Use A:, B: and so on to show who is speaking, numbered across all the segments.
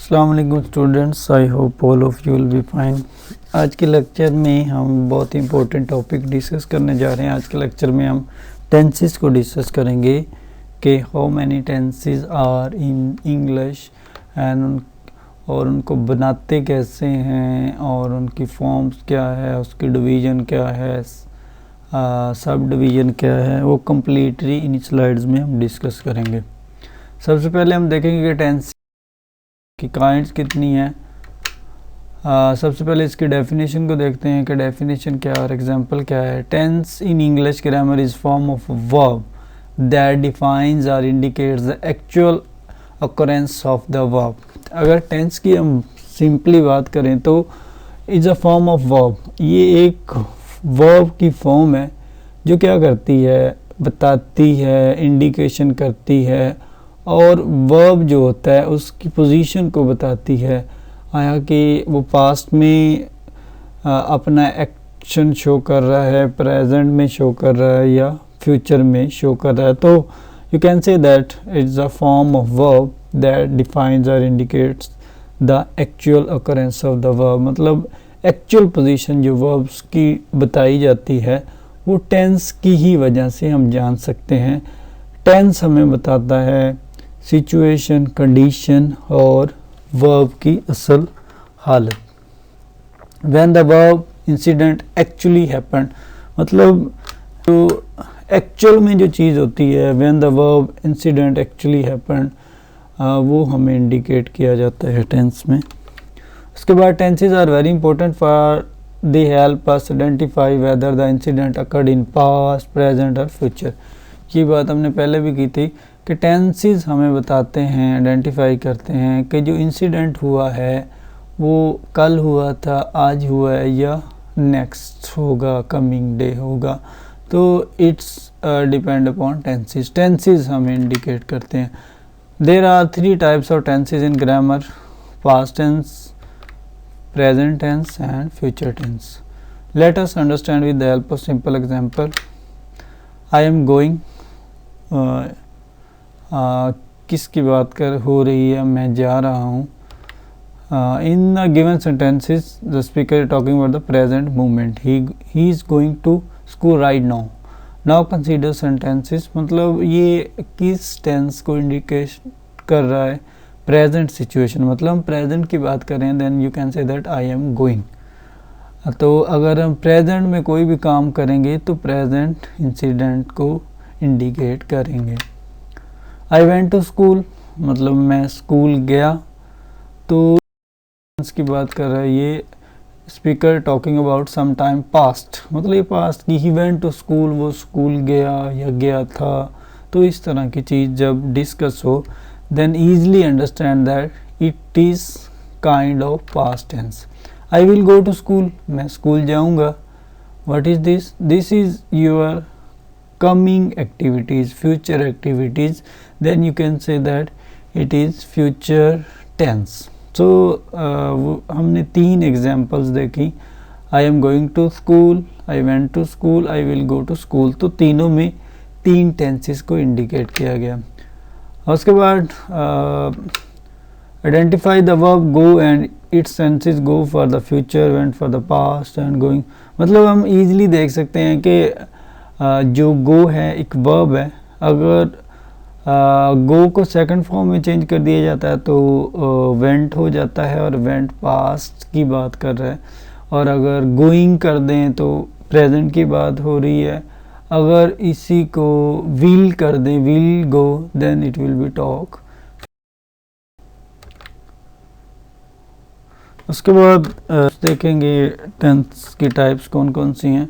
A: अस्सलाम वालेकुम students, I hope all of you will be fine. आज के लेक्चर में हम बहुत ही इंपॉर्टेंट टॉपिक डिस्कस करने जा रहे हैं। आज के लेक्चर में हम टेंसेस को डिस्कस करेंगे कि how many tenses are in English and और उनको बनाते कैसे हैं और उनकी फॉर्म्स क्या है, उसकी डिवीज़न क्या है, सब डिवीज़न क्या है, वो कम्प्लीटली इन स्लाइड्स में हम डिस्कस करेंगे। सबसे पहले हम देखेंगे कि टेंस की काइंड्स कितनी है। सबसे पहले इसकी डेफिनेशन को देखते हैं कि डेफिनेशन क्या और एग्जांपल क्या है। Tense in English grammar is form of verb that defines और indicates the actual occurrence of the verb. अगर टेंस की हम सिंपली बात करें तो is a form of verb, ये एक वर्ब की फॉर्म है जो क्या करती है, बताती है, इंडिकेशन करती है और वर्ब जो होता है उसकी पोजीशन को बताती है, आया कि वो पास्ट में अपना एक्शन शो कर रहा है, प्रेजेंट में शो कर रहा है या फ्यूचर में शो कर रहा है। तो you can say that it's a form of verb that defines और indicates the actual occurrence of the verb. मतलब एक्चुअल पोजीशन जो वर्ब्स की बताई जाती है वो टेंस की ही वजह से हम जान सकते हैं। टेंस हमें बताता है सिचुएशन, कंडीशन और वर्ब की असल हालत। When the verb incident actually happened, मतलब जो एक्चुअल में जो चीज़ होती है, when the verb incident actually happened, वो हमें इंडिकेट किया जाता है टेंस में। उसके बाद tenses are very important for they help us identify whether the incident occurred in past, present और फ्यूचर। ये बात हमने पहले भी की थी कि टेंसेस हमें बताते हैं, आइडेंटिफाई करते हैं कि जो इंसिडेंट हुआ है वो कल हुआ था, आज हुआ है या नेक्स्ट होगा, कमिंग डे होगा। तो it's depend upon tenses. Tenses हमें इंडिकेट करते हैं। There are 3 types of tenses in grammar: past tense, present tense and future tense. Let us understand with the help of simple example. I am going, किसकी बात कर हो रही है, मैं जा रहा हूँ। In the given sentences the speaker is talking about the present moment, he is going to school right now. Now consider sentences, मतलब ये किस टेंस को इंडिकेट कर रहा है, प्रेजेंट सिचुएशन। मतलब हम प्रेजेंट की बात करें then you can say that I am going. तो अगर हम प्रेजेंट में कोई भी काम करेंगे तो प्रेजेंट इंसिडेंट को इंडिकेट करेंगे। आई वेंट टू स्कूल, मतलब मैं स्कूल गया, तो की बात कर रहा है ये speaker talking about some time past, मतलब ये पास्ट की। ही वेंट टू स्कूल, वो स्कूल गया या गया था। तो इस तरह की चीज़ जब डिस्कस हो then easily understand that it is kind of past tense. I will go to school, मैं स्कूल जाऊँगा। What is this? This is your coming activities, future activities, then you can say that it is future tense. So हमने 3 examples देखी। I am going to school, I went to school, I will go to school। तो तीनों में 3 tenses को indicate किया गया। उसके बाद identify the verb go and its tenses go for the future, went for the past and going। मतलब हम easily देख सकते हैं कि जो गो है एक वर्ब है, अगर गो को सेकंड फॉर्म में चेंज कर दिया जाता है तो वेंट हो जाता है और वेंट पास्ट की बात कर रहा है। और अगर गोइंग कर दें तो प्रेजेंट की बात हो रही है। अगर इसी को विल कर दें, will go, then it will be talk. उसके बाद देखेंगे टेंस की टाइप्स कौन कौन सी हैं।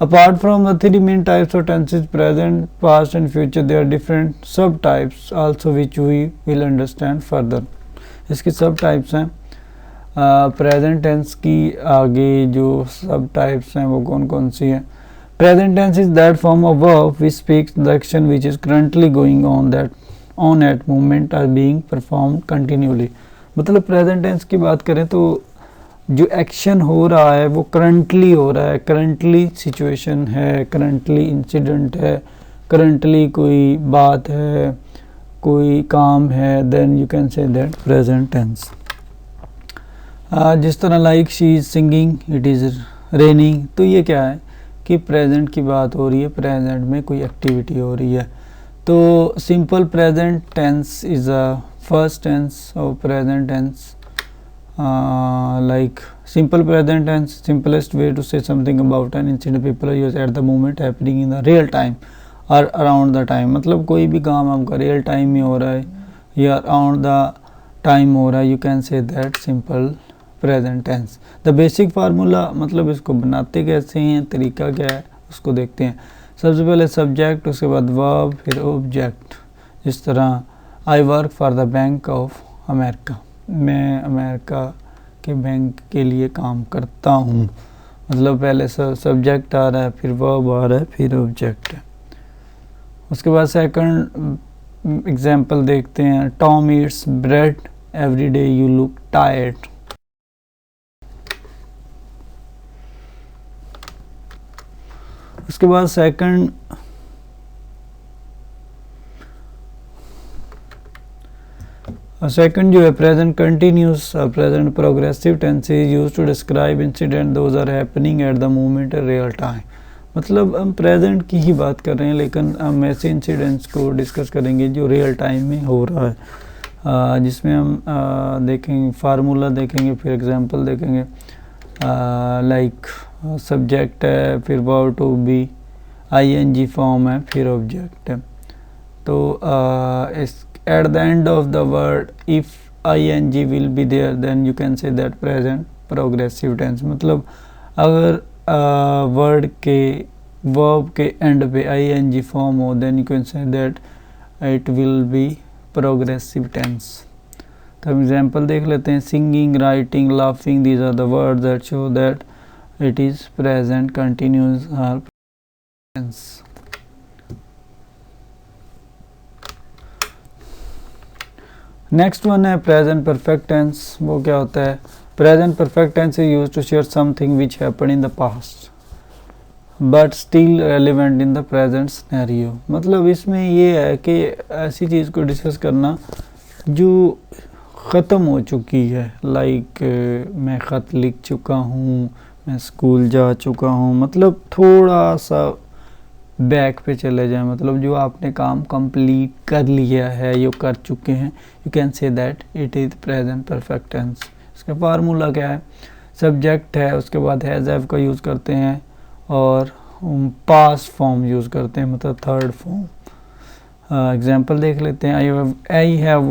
A: Apart from the 3 main types of tenses, present, past and future, there are different subtypes also which we will understand further. इसकी सब टाइप्स हैं। प्रेजेंट टेंस की आगे जो सब टाइप्स हैं वो कौन कौन सी हैं। Present tense is that form of verb which speaks the action which is currently going on at moment are being performed continuously. मतलब प्रेजेंट टेंस की बात करें तो जो एक्शन हो रहा है वो करंटली हो रहा है, करंटली सिचुएशन है, करंटली इंसिडेंट है, करंटली कोई बात है, कोई काम है, then you can say that present tense. जिस तरह like she is singing, it is raining, तो ये क्या है कि प्रेजेंट की बात हो रही है, प्रेजेंट में कोई एक्टिविटी हो रही है। तो simple present tense is a first tense of present tense. Like simple present tense, simplest way to say something about an incident people are used at the moment happening in the real time or around the time। मतलब कोई भी काम आपका real time में हो रहा है या अराउंड द टाइम हो रहा है, you can say that simple present tense. The basic formula, मतलब इसको बनाते कैसे हैं, तरीका क्या है, उसको देखते हैं। सबसे पहले सब्जेक्ट, उसके बाद वर्ब, फिर ऑब्जेक्ट। जिस तरह I work for the bank of America, मैं अमेरिका के बैंक के लिए काम करता हूँ। मतलब पहले सब्जेक्ट आ रहा है, फिर वर्ब आ रहा है, फिर ऑब्जेक्ट है। उसके बाद सेकंड एग्जांपल देखते हैं। Tom eats bread every day, you look tired. उसके बाद सेकंड जो है present continuous, present progressive tense is used to describe incident those are happening at the moment in real time. मतलब हम प्रेजेंट की ही बात कर रहे हैं, लेकिन हम ऐसे इंसिडेंट्स को डिस्कस करेंगे जो रियल टाइम में हो रहा है, जिसमें हम देखेंगे फार्मूला देखेंगे, फिर एग्जांपल देखेंगे। लाइक सब्जेक्ट है, फिर verb to be, ING form है, फिर ऑब्जेक्ट है। तो इस at the end of the word if ing will be there then you can say that present progressive tense। मतलब अगर वर्ड के वर्ब के एंड पे ing फॉर्म हो then you can say that it will be progressive tense। तो हम example देख लेते हैं। Singing, writing, laughing, these are the words that show that it is present continuous or tense। Next one है present perfect tense. वो क्या होता है? Present perfect tense is used to share something which happened in the past but still relevant in the present scenario. मतलब इसमें ये है कि ऐसी चीज़ को डिस्कस करना जो ख़त्म हो चुकी है। लाइक मैं ख़त लिख चुका हूँ, मैं स्कूल जा चुका हूँ, मतलब थोड़ा सा बैक पे चले जाएं, मतलब जो आपने काम कंप्लीट कर लिया है, यो कर चुके हैं, you can say that it is present perfect tense. इसका फार्मूला क्या है? सब्जेक्ट है, उसके बाद हैज़ हैव का यूज़ करते हैं और पास्ट फॉर्म यूज़ करते हैं, मतलब थर्ड फॉर्म। एग्जांपल देख लेते हैं। I have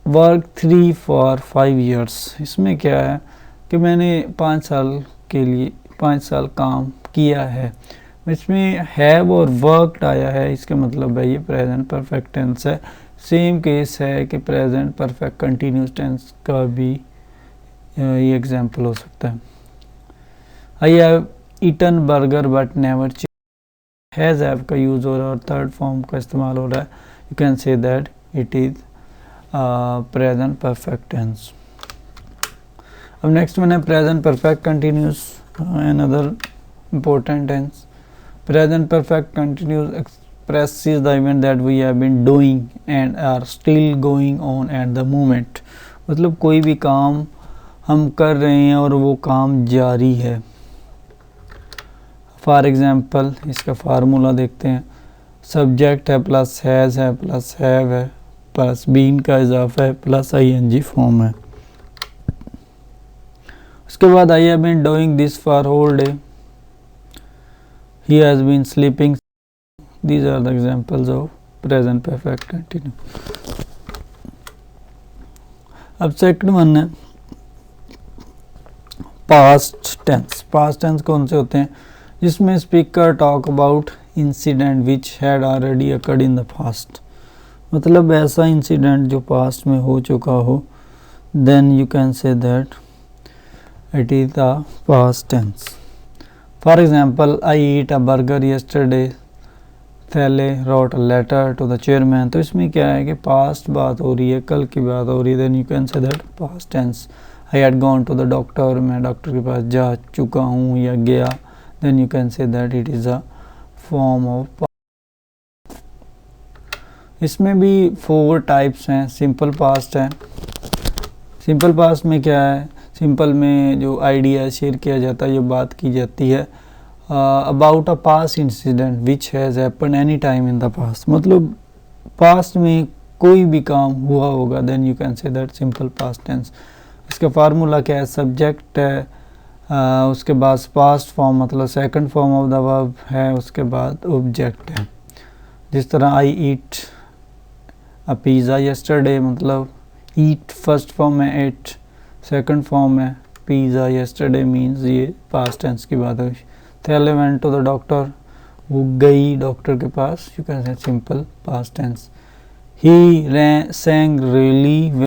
A: work 3 for 5 years। इसमें क्या है कि मैंने 5 साल के लिए 5 साल काम किया है। इसमें हैव और वर्कड आया है, इसका मतलब है ये प्रेजेंट परफेक्ट टेंस है। सेम केस है कि प्रेजेंट परफेक्ट कंटिन्यूस टेंस का भी ये एग्जांपल हो सकता है। I have eaten burger but never chicken. Has have का यूज़ हो रहा है और थर्ड फॉर्म का इस्तेमाल हो रहा है, you can say that it is present perfect tense. अब नेक्स्ट वन है present perfect continuous, another important tense. Present perfect continuous expresses the event that we have been doing and are still going on at the moment। मतलब कोई भी काम हम कर रहे हैं और वो काम जारी है। फॉर एग्जांपल इसका फार्मूला देखते हैं। सब्जेक्ट है प्लस हैज़ है प्लस हैव है प्लस बीन का इजाफा है प्लस आईएनजी फॉर्म है। उसके बाद I have been doing this for whole day, he has been sleeping। These are the examples of present perfect continuous। अब सेकंड वन है पास्ट टेंस। पास्ट टेंस कौन से होते हैं? जिसमें speaker talk about incident which had already occurred in the past. मतलब ऐसा incident जो पास्ट में हो चुका हो, then you can say that it is the past tense. For example, I ate a burger yesterday। Thale wrote a letter to the chairman। तो इसमें क्या है कि पास्ट बात हो रही है, कल की बात हो रही है, then you can say that past tense। I had gone to the doctor। मैं डॉक्टर के पास जा चुका हूँ या गया, then you can say that it is a form of past। इसमें भी 4 टाइप्स हैं। सिंपल पास्ट है। सिंपल पास्ट में क्या है, सिंपल में जो आइडिया शेयर किया जाता है, जो बात की जाती है about a past incident which has happen any time in the past, मतलब पास्ट में कोई भी काम हुआ होगा, then you can say that simple past tense. इसका फार्मूला क्या है, सब्जेक्ट है, उसके बाद पास्ट फॉर्म मतलब second form of the verb है, उसके बाद ऑब्जेक्ट है। जिस तरह आई ईट अ पिज़्ज़ा यस्टरडे, मतलब ईट फर्स्ट फॉर्म है, एट सेकंड फॉर्म है, पिज़्ज़ा यस्टरडे मीन्स ये पास्ट टेंस की बात है। थैले वेंट टू द डॉक्टर, वो गई डॉक्टर के पास, you can say simple past tense. He sang really well,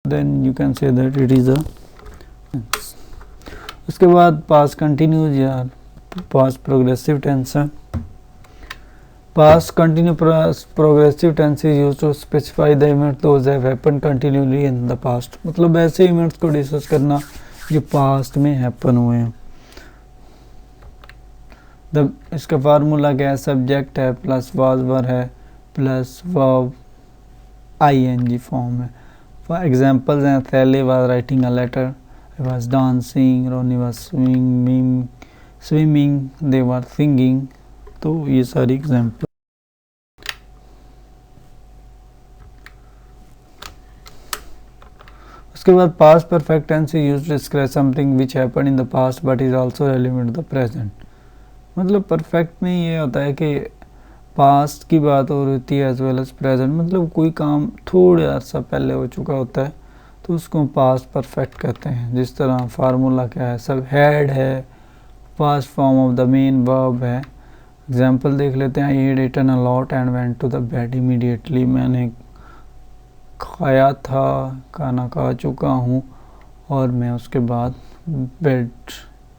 A: then you can say that it is a। उसके बाद पास्ट कंटिन्यूज या पास्ट प्रोग्रेसिव टेंस है। Past continue progressive tense is used to specify the event those have happened continuously in the past, मतलब ऐसे events को discuss करना जो past में हैपन हुए हैं। इसका फार्मूला क्या है, सब्जेक्ट है प्लस वाज वर है प्लस वर्ब ing फॉर्म है। फॉर एग्जांपल्स हैं, थैले was writing a letter, I was dancing, Ronnie was swimming, they were singing. तो ये सारी एग्जांपल। उसके बाद past perfect tense is used to describe something which happened in the past but is also relevant to the present, मतलब perfect में ये होता है कि पास्ट की बात हो रही होती है एज वेल एज प्रेजेंट, मतलब कोई काम थोड़े अर्सा पहले हो चुका होता है तो उसको पास्ट परफेक्ट कहते हैं। जिस तरह फार्मूला क्या है, सब हैड है, past form of the main verb है। एग्जांपल देख लेते हैं, I had eaten a lot and went to the bed immediately, मैंने खाया था, खाना खा चुका हूँ और मैं उसके बाद बेड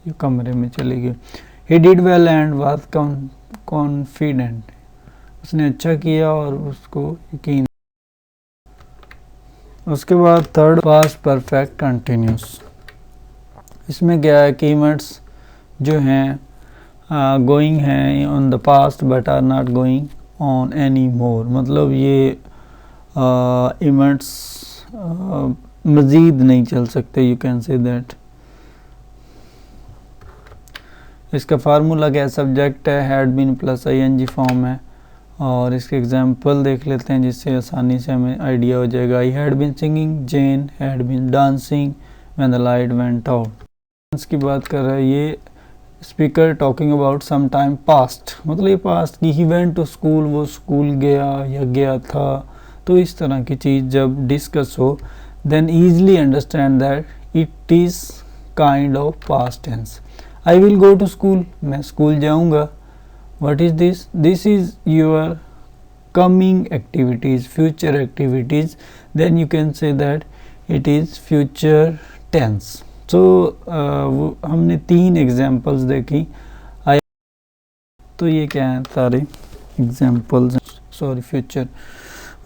A: या कमरे में चली गई। He did well and was confident, उसने अच्छा किया और उसको यकीन। उसके बाद थर्ड पास्ट परफेक्ट कंटिन्यूस। इसमें क्या है कि इवेंट्स जो हैं गोइंग हैं on the past but are not going on any more, मतलब ये इवेंट्स मज़ीद नहीं चल सकते, यू कैन से दैट। इसका फार्मूला क्या है, सब्जेक्ट है, had been plus ing form है। और इसके एग्जांपल देख लेते हैं जिससे आसानी से हमें आइडिया हो जाएगा। I had been singing, Jane had been dancing when the light went out. की बात कर रहा है ये speaker talking about some time past, मतलब ये पास्ट की। ही वेंट टू स्कूल, वो स्कूल गया या गया था। तो इस तरह की चीज़ जब डिस्कस हो then easily understand that it is kind of past tense. I will go to school, मैं स्कूल जाऊँगा। What is this? This is your coming activities, future activities. Then you can say that it is future tense. So हमने 3 examples देखी। तो ये क्या है, सारे examples, sorry future.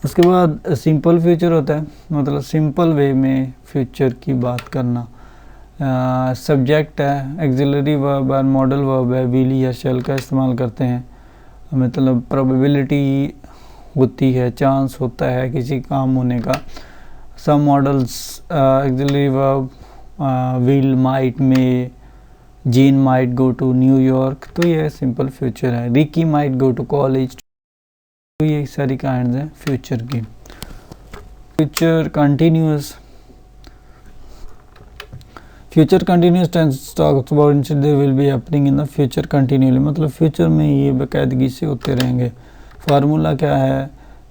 A: उसके बाद सिंपल फ्यूचर होता है, मतलब सिंपल वे में फ्यूचर की बात करना। सब्जेक्ट है, एक्सिलरी वर्ब और मॉडल वर्ब है, विल या शैल का इस्तेमाल करते हैं। मतलब प्रोबेबिलिटी होती है, चांस होता है किसी काम होने का। Some modals auxiliary verb will, might, may, Jean might go to New York, तो ये सिंपल फ्यूचर है। Ricky might go to college, तो ये सारी काइंड्स हैं फ्यूचर की। Future continuous, future continuous tense talks about incident they will be happening in the future continuously, मतलब future में ये बाकायदगी से होते रहेंगे। फार्मूला क्या है,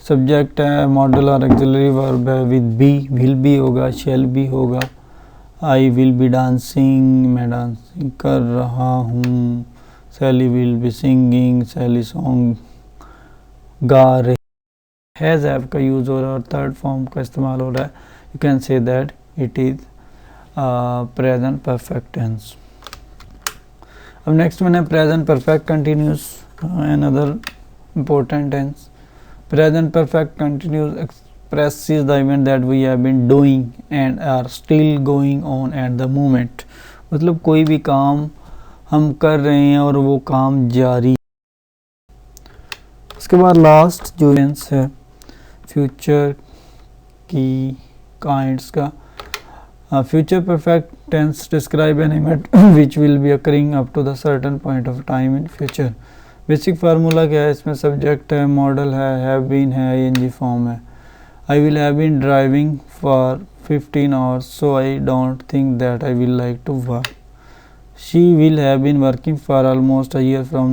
A: सब्जेक्ट है, मॉडल और एक्सिलरी वर्ब है, विद बी, विल बी होगा, शैल बी होगा। आई विल बी डांसिंग, मैं डांसिंग कर रहा हूँ। Sally will be singing, Sally song गा रही। हैज़ हैव का यूज़ हो रहा है और थर्ड फॉर्म का इस्तेमाल हो रहा है। You can say that it is present perfect tense. अब नेक्स्ट मैंने present perfect continuous, another important tense. Present perfect continuous expresses the event that we have been doing and are still going on at the moment, मतलब कोई भी काम हम कर रहे हैं और वो काम जारी। उसके बाद लास्ट जो टेंस है फ्यूचर की काइंड्स का future perfect tense describe an event which will be occurring up to the certain point of time in future. Basic formula क्या है, इसमें सब्जेक्ट है, मॉडल है, हैव बीन है, ing फॉर्म है। I will have been driving for 15 hours so I don't think that I will like to work। She will have been working for almost a year from now।